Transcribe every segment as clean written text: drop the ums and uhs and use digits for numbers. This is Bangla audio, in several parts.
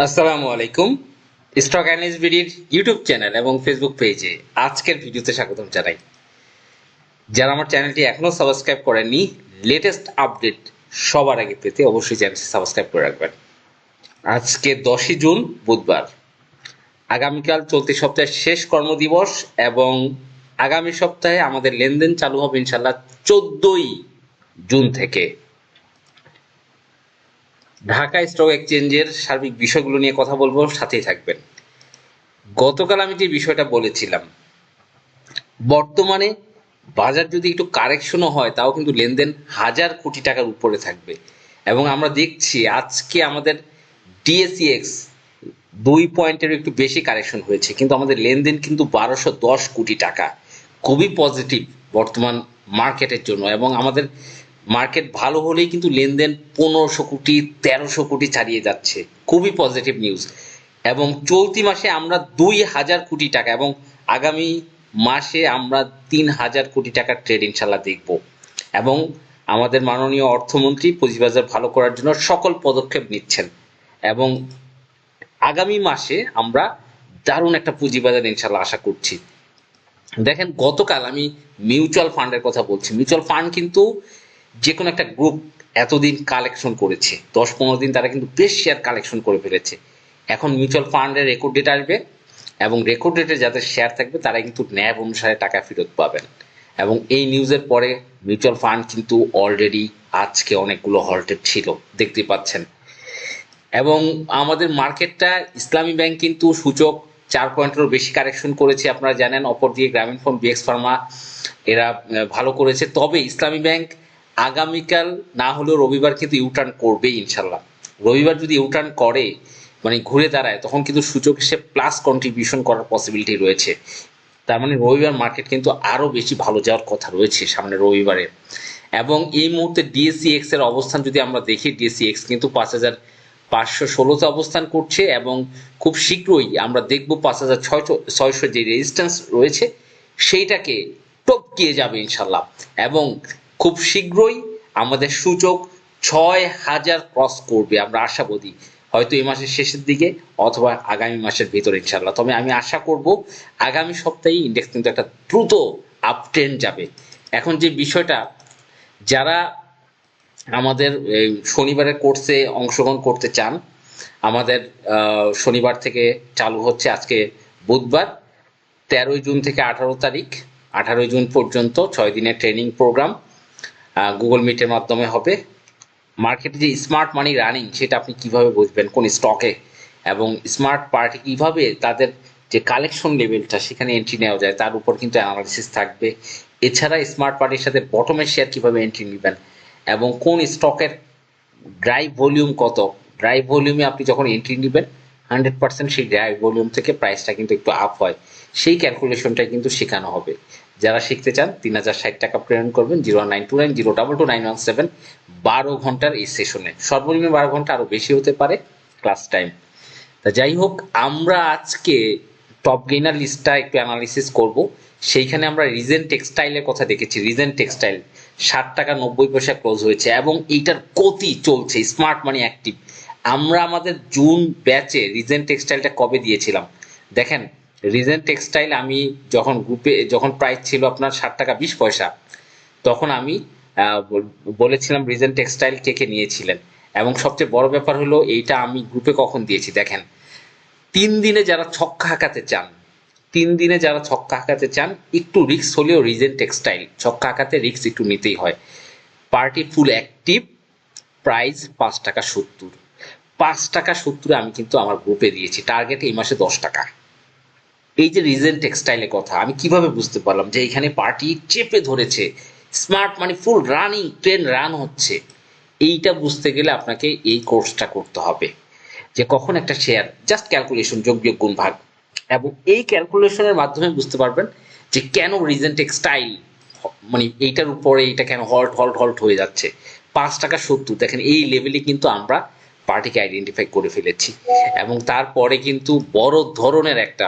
আসসালামু আলাইকুম। স্টক অ্যানালিস্ট বিডির ইউটিউব চ্যানেল এবং ফেসবুক পেজে আজকের ভিডিওতে স্বাগতম জানাই। যারা আমার চ্যানেলটি এখনো সাবস্ক্রাইব করেননি, লেটেস্ট আপডেট সবার আগে পেতে অবশ্যই চ্যানেলটি সাবস্ক্রাইব করে রাখবেন। আজকে 10ই জুন বুধবার, আগামীকাল চলতি সপ্তাহের শেষ কর্মদিবস এবং আগামী সপ্তাহে আমাদের লেনদেন চালু হবে ইনশাল্লাহ 14ই জুন থেকে। ঢাকা স্টক এক্সচেঞ্জের সার্বিক বিষয়গুলো নিয়ে কথা বলবো, সাথেই থাকবেন। গতকাল আমি যে বিষয়টা বলেছিলাম, বর্তমানে বাজার যদি একটু কারেকশনও হয় তাও কিন্তু লেনদেন 1000 কোটি টাকার উপরে থাকবে। এবং আমরা দেখছি আজকে আমাদের ডিএসইএক্স 2 পয়েন্টের একটু বেশি কারেকশন হয়েছে, কিন্তু আমাদের লেনদেন কিন্তু 1210 কোটি টাকা। খুবই পজিটিভ বর্তমান মার্কেটের জন্য। এবং আমাদের মার্কেট ভালো হলেই কিন্তু লেনদেন 1500 কোটি 1300 কোটি ছাড়িয়ে যাচ্ছে, খুবই পজিটিভ নিউজ। এবং চলতি মাসে আমরা 2000 কোটি টাকা এবং আগামী মাসে আমরা 3000 কোটি টাকার ট্রেড ইনশাল্লাহ দেখব। এবং আমাদের মাননীয় অর্থমন্ত্রী পুঁজিবাজার ভালো করার জন্য সকল পদক্ষেপ নিচ্ছেন। এবং আগামী মাসে আমরা দারুণ একটা পুঁজিবাজার ইনশাল্লাহ আশা করছি। দেখেন, গতকাল আমি মিউচুয়াল ফান্ডের কথা বলছি। মিউচুয়াল ফান্ড কিন্তু যে কোনো একটা গ্রুপ এতদিন কালেকশন করেছে, 10-15 দিন তারা কিন্তু বেশ শেয়ার কালেকশন করে ফেলেছে। এখন মিউচুয়াল ফান্ডের রেকর্ড ডেট আসবে এবং রেকর্ড ডেটে যাদের শেয়ার থাকবে তারা কিন্তু ন্যাব অনুসারে টাকা ফেরত পাবেন। এবং এই নিউজের পরে মিউচুয়াল ফান্ড কিন্তু অলরেডি আজকে অনেকগুলো হল্টেড ছিল, দেখতে পাচ্ছেন। এবং আমাদের মার্কেটটা, ইসলামী ব্যাংক কিন্তু সূচক 4 পয়েন্টেরও বেশি কারেকশন করেছে, আপনারা জানেন। অপরদিকে গ্রামীণ ফোন, বিএক্স ফার্মা এরা ভালো করেছে। তবে ইসলামী ব্যাংক আগামীকাল না হলেও রবিবার কিন্তু ইউটার্ন করবে ইনশাল্লাহ। রবিবার যদি ইউটার্ন করে, মানে ঘুরে দাঁড়ায়, তখন কিন্তু সূচক এসে প্লাস কন্ট্রিবিউশন করার পসিবিলিটি রয়েছে। তার মানে রবিবার মার্কেট কিন্তু আরো বেশি ভালো যাওয়ার কথা রয়েছে সামনে রবিবারে। এবং এই মুহূর্তে ডিএসইএক্স এর অবস্থান যদি আমরা দেখি, ডিএসইএক্স কিন্তু 5516তে অবস্থান করছে এবং খুব শীঘ্রই আমরা দেখব 5600 যে রেজিস্ট্যান্স রয়েছে সেইটাকে টপকিয়ে যাবে ইনশাল্লাহ। এবং খুব শীঘ্রই আমাদের সূচক 6000 ক্রস করবে, আমরা আশাবাদী। হয়তো এই মাসের শেষের দিকে অথবা আগামী মাসের ভিতরে ইনশাল্লাহ। তবে আমি আশা করব আগামী সপ্তাহে ইন্ডেক্স কিন্তু একটা দ্রুত আপ ট্রেন্ড যাবে। এখন যে বিষয়টা, যারা আমাদের এই শনিবারের কোর্সে অংশগ্রহণ করতে চান, আমাদের শনিবার থেকে চালু হচ্ছে, আজকে বুধবার 13ই জুন থেকে 18 তারিখ, 18ই জুন পর্যন্ত 6 দিনের ট্রেনিং প্রোগ্রাম গুগল মিটের মাধ্যমে হবে। মার্কেটে যে স্মার্ট মানি রানিং, সেটা আপনি কিভাবে বুঝবেন কোন স্টকে, এবং স্মার্ট পার্টি কিভাবে তাদের যে কালেকশন লেভেলটা সেখানে এন্ট্রি নেওয়া যায় তার উপর কিন্তু অ্যানালাইসিস থাকবে। এছাড়া স্মার্ট পার্টির সাথে বটমের শেয়ার কিভাবে এন্ট্রি নেবেন এবং কোন স্টকের ড্রাই ভলিউম কত, ড্রাই ভলিউমে আপনি যখন এন্ট্রি নেবেন 100% সেই ড্রাই ভলিউম থেকে প্রাইসটা কিন্তু একটু আপ হয়, সেই ক্যালকুলেশনটা কিন্তু শেখানো হবে। যারা শিখতে চান 3060 টাকা প্রেরণ করবেন 09290229117। 12 ঘন্টার এই সেশনে, সর্বনিম্ন 12 ঘন্টা, আরো বেশি হতে পারে ক্লাস টাইম। তা যাই হোক, আমরা আজকে টপ গেইনার লিস্টটা একটু অ্যানালিসিস করব। সেইখানে আমরা রিজেন্ট টেক্সটাইলের কথা দেখেছি। রিজেন্ট টেক্সটাইল 60 টাকা 90 পয়সা ক্লোজ হয়েছে এবং এইটার গতি চলছে স্মার্ট মানি অ্যাক্টিভ। আমরা আমাদের জুন ব্যাচে রিজেন্ট টেক্সটাইলটা কবে দিয়েছিলাম দেখেন। রিজেন্ট টেক্সটাইল আমি যখন গ্রুপে, যখন প্রাইস ছিল আপনার 60 টাকা 20 পয়সা, তখন আমি বলেছিলাম রিজেন্ট টেক্সটাইল কে কে নিয়েছিলেন। এবং সবচেয়ে বড় ব্যাপার হলো এইটা আমি গ্রুপে কখন দিয়েছি দেখেন। 3 দিনে যারা ছক্কা হাঁকাতে চান, 3 দিনে যারা ছক্কা হাঁকাতে চান, একটু রিস্ক হলেও রিজেন্ট টেক্সটাইল, ছক্কা হাঁকাতে রিস্ক একটু নিতেই হয়। পার্টি ফুল অ্যাক্টিভ, প্রাইস 5 টাকা 70। 5 টাকা 70 আমি কিন্তু আমার গ্রুপে দিয়েছি, টার্গেট এই মাসে 10 টাকা। এই যে রিজেন্ট টেক্সটাইলের কথা, আমি কিভাবে বুঝতে পারলাম যে এখানে পার্টি চেপে ধরেছে, স্মার্ট মানে ফুল রানিং ট্রেন রান হচ্ছে। এইটা বুঝতে গেলে আপনাকে এই কোর্সটা করতে হবে, যে কখন একটা শেয়ার, জাস্ট ক্যালকুলেশন, যোগ বিয়োগ গুণ ভাগ। এবং এই ক্যালকুলেশনের মাধ্যমে বুঝতে পারবেন যে কেন রিজেন্ট টেক্সটাইল, মানে এইটার উপরে এইটা কেন হল্ট হল্ট হল্ট হয়ে যাচ্ছে। 5 টাকা 70, দেখেন এই লেভেলে কিন্তু আমরা পার্টিকে আইডেন্টিফাই করে ফেলেছি। এবং তারপরে কিন্তু বড় ধরনের একটা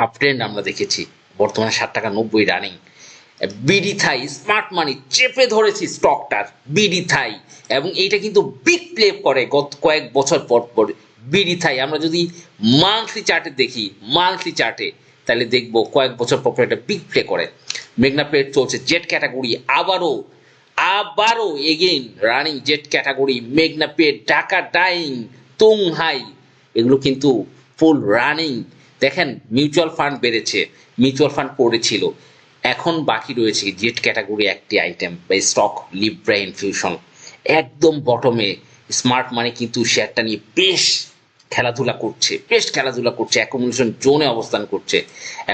আপট্রেন্ড আমরা দেখেছি। বর্তমানে 60 টাকা 90 রানিং। বিডি থাই স্মার্ট মানি চেপে ধরেছি স্টকটার, বিডি থাই। এবং এইটা কিন্তু বিগ প্লে করে গত কয়েক বছর পর পর। বিডি থাই আমরা যদি মান্থলি চার্টে দেখি, মান্থলি চার্টে, তাহলে দেখবো কয়েক বছর পর একটা বিগ প্লে করে। মেঘনা পেট চলছে জেট ক্যাটাগরি, আবারও আবারও এগেইন রানিং জেট ক্যাটাগরি, মেঘনা পেট, ঢাকা ডাইং, তুং হাই, এগুলো কিন্তু ফুল রানিং। দেখেন মিউচুয়াল ফান্ড বেড়েছে, মিউচুয়াল ফান্ড পড়েছিল, এখন বাকি রয়েছে জেট ক্যাটাগরি একটি আইটেম বা স্টক, লিব্রা ইনফিউশন একদম বটমে। স্মার্ট মানি কিন্তু শেয়ারটা নিয়ে বেশ খেলাধুলা করছে, বেশ খেলাধুলা করছে, অ্যাকুমুলেশন জোনে অবস্থান করছে।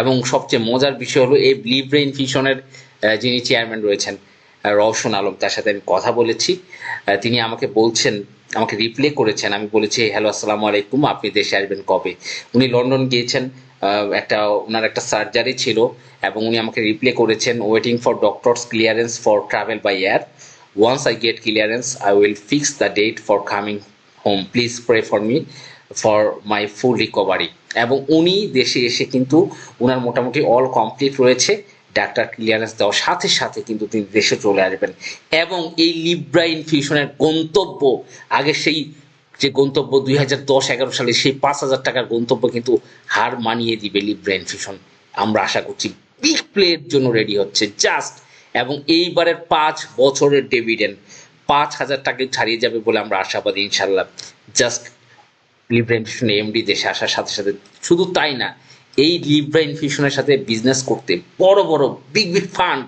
এবং সবচেয়ে মজার বিষয় হলো এই লিব্রা ইনফিউশনের যিনি চেয়ারম্যান রয়েছেন রওশন আলম, তার সাথে আমি কথা বলেছি। তিনি আমাকে বলছেন, আমাকে রিপ্লে করেছেন, আমি বলেছি হ্যালো আসসালামু আলাইকুম, আপনি দেশে আসবেন কবে। উনি লন্ডন গিয়েছেন, ওনার একটা সার্জারি ছিল, এবং উনি আমাকে রিপ্লে করেছেন waiting for doctor's clearance for travel by air, once I get clearance I will fix the date for coming home, please pray for me for my full recovery. এবং উনি দেশে এসে কিন্তু ওনার মোটামুটি অল কমপ্লিট রয়েছে, ডাক্তার ক্লিয়ারেন্স দেওয়ার সাথে সাথে কিন্তু তিনি দেশে চলে আসবেন। এবং এই লিব্রা ইনফিউশনের গন্তব্য, আগে সেই যে গন্তব্য 2010-11 সালে সেই 5,000 টাকার গন্তব্য কিন্তু হার মানিয়ে দিবে লিব্রা ইনফিউশন। আমরা আশা করছি বিগ প্লের জন্য রেডি হচ্ছে জাস্ট। এবং এইবারের 5 বছরের ডিভিডেন্ড 5,000 টাকায় ছাড়িয়ে যাবে বলে আমরা আশাবাদী ইনশাল্লাহ। জাস্ট লিব্রা ইনফিউশন এমডি দেশে আসার সাথে সাথে, শুধু তাই না, এই লিব্রা ইনফিউশনের সাথে বিজনেস করতে বড় বড় বিগ বিগ ফান্ড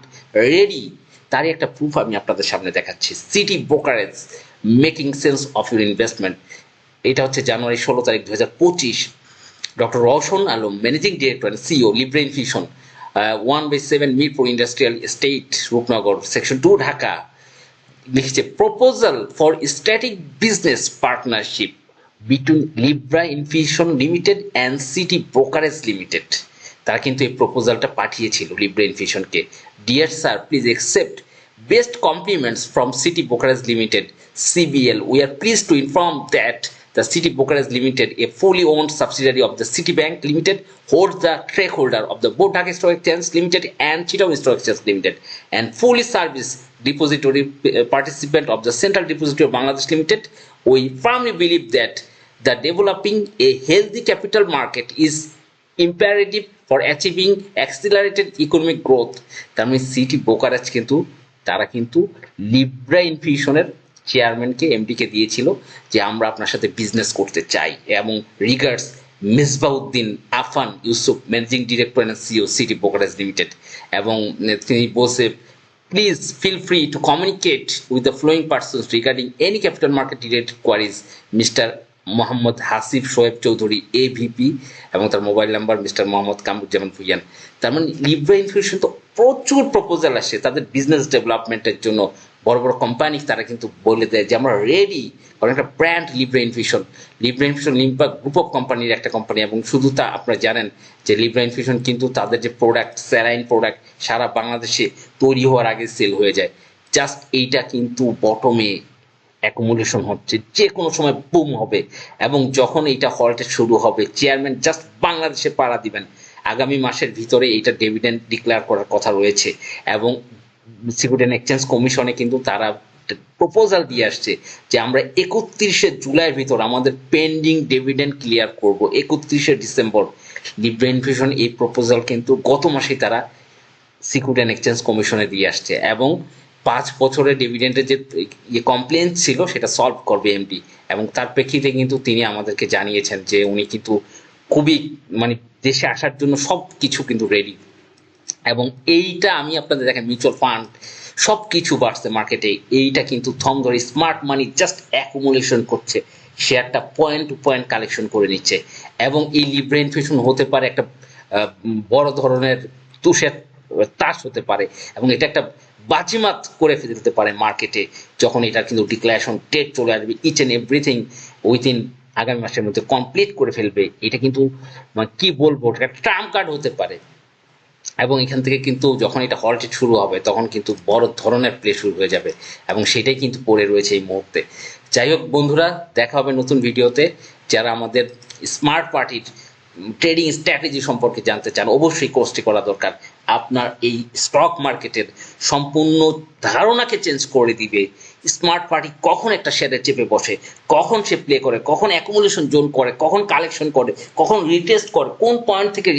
রেডি। তারই একটা প্রুফ আমি আপনাদের সামনে দেখাচ্ছি। City Brokerage making sense of your investment, এটা হচ্ছে জানুয়ারি 16 তারিখ 2025। Doctor Rowshan Alam, managing director and CEO, Libra Infusion, 1/7 Mirpur industrial estate, Rupnagar, section 2, Dhaka, লিখছে proposal for strategic business partnership between Libra Infusion Limited and City brokerage Limited. তারা কিন্তু এই প্রপোজালটা পাঠিয়েছিল লিব্রা ইনফিউশনকে। Dear sir, please accept best compliments from City brokerage Limited CBL. We are pleased to inform that the City Brokerage Limited, a fully owned subsidiary of the Citibank Limited, holds the stakeholder of the both Dhaka Stock Exchange Limited and Chittagong Stock Exchange Limited, and fully service depository participant of the Central Depository of Bangladesh Limited. We firmly believe that the developing a healthy capital market is imperative for achieving accelerated economic growth. তার মানে সিটি ব্রোকারেজ কিন্তু তারা কিন্তু লিব্রা ইনফিউশনের চেয়ারম্যানকে, এমডিকে দিয়েছিল যে আমরা আপনার সাথে বিজনেস করতে চাই। এবং regards Misbauddin Afan Yusuf, managing director and CEO, city brokerage limited. এবং তিনি বলছে please feel free to communicate with the following persons regarding any capital market related queries, mister Mohammad Hasif Shoaib Chowdhury AVP, এবং তার mobile number mister Mohammad Kamruzzaman Bhuiyan. তার মানে লিব্রা ইনফিউশন তো প্রচুর প্রপোজাল আসে তাদের বিজনেস ডেভেলপমেন্টের জন্য। বড় বড় কোম্পানি তারা কিন্তু বলে দেয় যে আমরা রেডি, কারণ একটা brand Libra Infusion. Libra Infusion Limpa group of কোম্পানির একটা কোম্পানি। এবং শুধু তা আপনারা জানেন যে লিব্রা ইনফিউশন কিন্তু তাদের যে প্রোডাক্ট, স্যালাইন প্রোডাক্ট সারা বাংলাদেশে তৈরি হওয়ার আগে সেল হয়ে যায়। জাস্ট এইটা কিন্তু বটমে অ্যাকুমুলেশন হচ্ছে, যে কোনো সময় বুম হবে। এবং যখন এইটা হলটে শুরু হবে, চেয়ারম্যান জাস্ট বাংলাদেশে পাড়া দিবেন। আগামী মাসের ভিতরে এইটা ডিভিডেন্ড ডিক্লেয়ার করার কথা রয়েছে। এবং সিকিউরিটি অ্যান্ড এক্সচেঞ্জ কমিশনে কিন্তু তারা প্রপোজাল দিয়ে আসছে যে আমরা 31শে জুলাইয়ের ভিতর আমাদের পেন্ডিং ডিভিডেন্ড ক্লিয়ার করব। 31শে ডিসেম্বর লিব্রা ইনফিউশন এই প্রপোজাল কিন্তু গত মাসেই তারা সিকিউরিটি অ্যান্ড এক্সচেঞ্জ কমিশনে দিয়ে আসছে। এবং 5 বছরের ডিভিডেন্ডের যে কমপ্লেন ছিল সেটা সলভ করবে এমডি। এবং তার প্রেক্ষিতে কিন্তু তিনি আমাদেরকে জানিয়েছেন যে উনি কিন্তু খুবই মানে দেশে আসার জন্য সব কিছু কিন্তু রেডি। এবং এইটা আমি আপনাদের দেখেন মিউচুয়াল ফান্ড সব কিছু বাড়ছে মার্কেটে, এইটা কিন্তু থম ধরে স্মার্ট মানি জাস্ট অ্যাকুমুলেশন করছে, শেয়ারটা পয়েন্ট টু পয়েন্ট কালেকশন করে নিচ্ছে। এবং এই লিব্রা ইনফিউশন হতে পারে একটা বড় ধরনের তুষের তাস হতে পারে, এবং এটা একটা বাজিমাত করে ফেলতে পারে মার্কেটে যখন এটা কিন্তু ডিক্লারেশন ডেট চলে আসবে। ইচ অ্যান্ড এভরিথিং উইথিন আগামী মাসের মধ্যে কমপ্লিট করে ফেলবে। এটা কিন্তু কি বলবো, একটা ট্রাম্প কার্ড হতে পারে। এবং এখান থেকে কিন্তু যখন এটা হলটেড শুরু হবে তখন কিন্তু বড় ধরনের প্লে শুরু হয়ে যাবে, এবং সেটাই কিন্তু পড়ে রয়েছে এই মুহূর্তে। যাই হোক বন্ধুরা, দেখা হবে নতুন ভিডিওতে। যারা আমাদের স্মার্ট পার্টির ট্রেডিং স্ট্র্যাটেজি সম্পর্কে জানতে চান, অবশ্যই কোর্সটি করা দরকার। আপনার এই স্টক মার্কেটের সম্পূর্ণ ধারণাকে চেঞ্জ করে দিবে, স্মার্ট পার্টি কখন একটা শেয়ারে চেপে বসে, কখন সে প্লে করে, কখন অ্যাকুমুলেশন জোন করে, কখন কালেকশন করে, কখন রিটেস্ট করে, কোন পয়েন্ট থেকে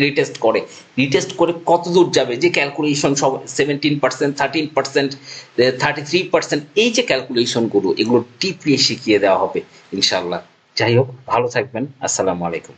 রিটেস্ট করে, রিটেস্ট করে কত দূর যাবে, যে ক্যালকুলেশন সব 17%, 13%, 33%, এই যে ক্যালকুলেশনগুলো, এগুলো ডিপলি শিখিয়ে দেওয়া হবে ইনশাল্লাহ। যাই হোক, ভালো থাকবেন। আসসালামু আলাইকুম।